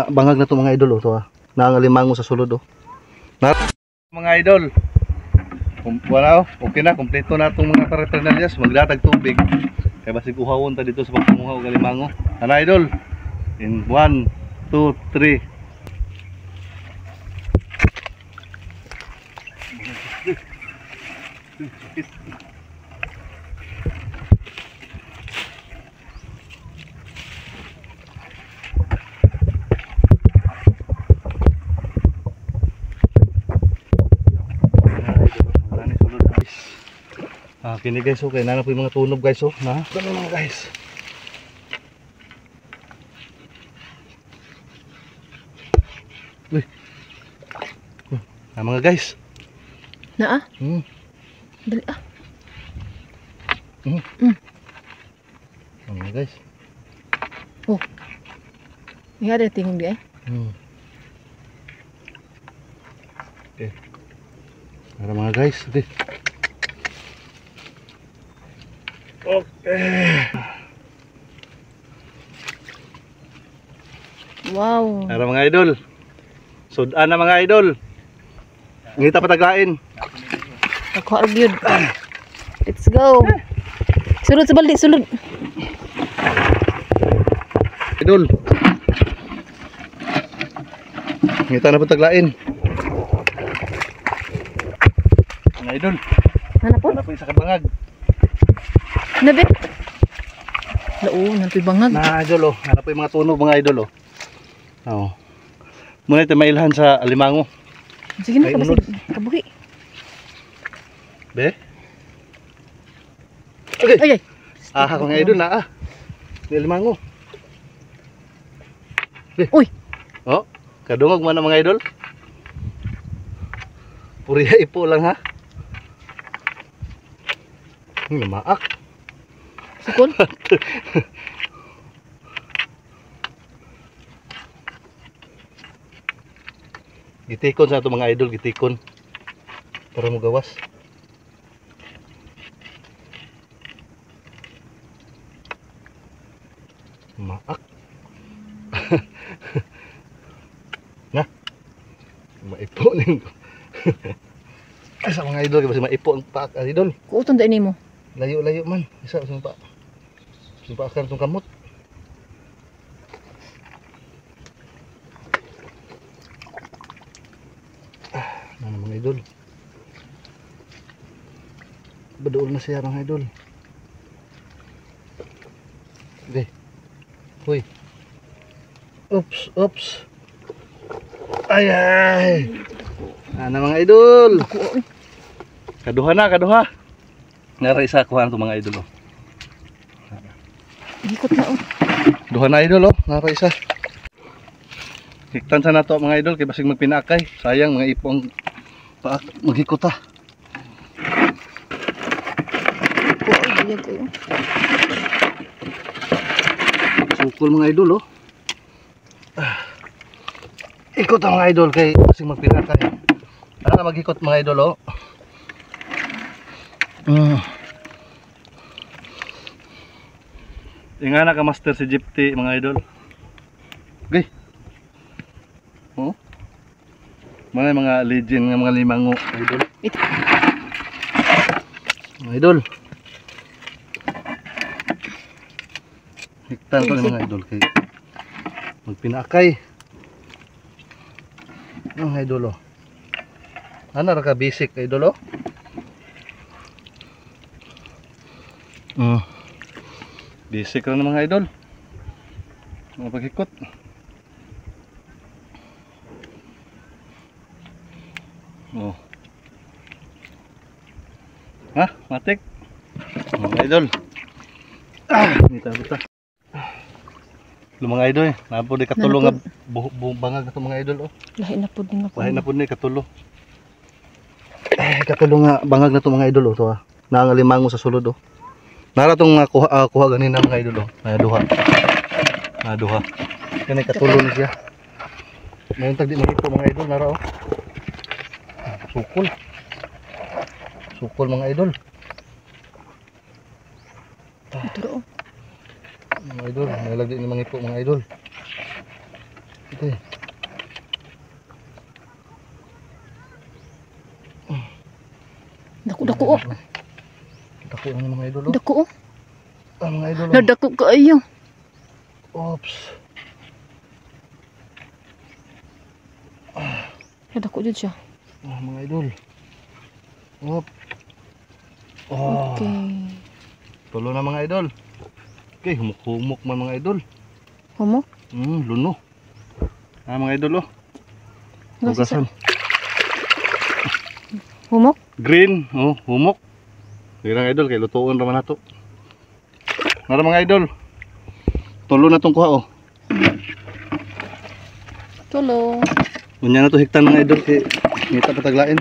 bangag na to mga idol oh, to ah. Nangalimango sa sulod oh. Mga idol. Wala oh, okay na, kompleto na itong mga paraphernalia, magdatag tubig. Kaya basig uhawon ta dito sa pagpanguhaw og alimango. Ano idol? In 1, 2, 3. Kini guys, okay na po yung mga tunog guys oh. Na, ano mga guys. Uy. Mga guys. Na ah. Dali ah. Mga guys. Oh. Ini ada tinggung dia. Okay. Ada mga guys, okay. Okay. Wow. Ada mga idol. Sudan na mga idol. Ngita pataglain. Ako argued. Let's go. Sulod sa baldi, sulod. Idol. Ngita na pataglain. Mga idol. Ano po? Ano po isa kabangag? Nabi. Lao, nantoy bangag. Na idol oh. Ano po yung mga tunog mga idol oh. Oh. Muna ito mailhan sa alimango. Sige na, kabasig. Kabuhi. Be? Okay. Ay, ay. Mga idol na ah. Di alimango. Be. Uy. Oh, kadungog man mga idol. Puriya ipo lang ha. Maak. Sukon. Gitikon sa ito mga idol, gitikon para mo gawas. Maak. Na. Maipo ning. Asa mga idol kasi maipo ang paak idol. Kuuton dai nimo. Layo-layo man. Isa sumpa. Sumpa akan tong kamot. Mana mga idol. Bedool na siya mga idol. Okay. Huy. Oops, oops. Ay ay. Ana mga idol. Kaduha na, kaduha. Nara isa kuha na mga idol oh. Ikot na oh. Duha na idol oh, nara isa. Hiktan sa nato mga idol kay basig magpinakay. Sayang mga ipong paak maghikot ah. Buyag kayo. Sukol mga idol oh. Ikot ang mga idol kay basig magpinakay. Ano na maghikot mga idol oh. Inga na ka master si Gypty mga idol. Okay. Oh. Mga legend ng mga limango idol. Mga idol. Hiktan ko mga idol kay magpinakay. Ang idol oh. Ano ra ka basic idol oh? Basic lang ng mga idol. Mga paghikot. Oh. Ha? Matik? Mga idol. Nita buta. Mga idol eh. Napo di katulong nga bangag ato mga idol oh. Lahi na pud nga. Lahi na pud ni katulo. Katulong nga bangag na to mga idol oh to ah. Nangalimango sa sulod oh. Nara tong kuha ganina mga idol oh. Duha. Duha. Kani katulong ni siya. Ngayon tag di makita mga idol nara oh. Sukol. Sukol mga idol. Ito oh. Mga idol, nalagdi ni mga ipo mga idol. Okay. Dako oh. Dako na mga idol oh. Dako oh. Mga idol oh. Nadako kaayo. Oops. Nadako jud siya. Mga idol. Op. Oh. Okay. Tulo na mga idol. Okay, humuk-humuk man mga idol. Humok? Luno. Mga idol oh. Nga Hugasan. Humok? Green, oh, humok. Dirang idol kay lutuon ra man nato. Nara mga idol. Tulo na tong kuha oh. Tulo. Unya na to hektar mga idol kay ngita pataglain.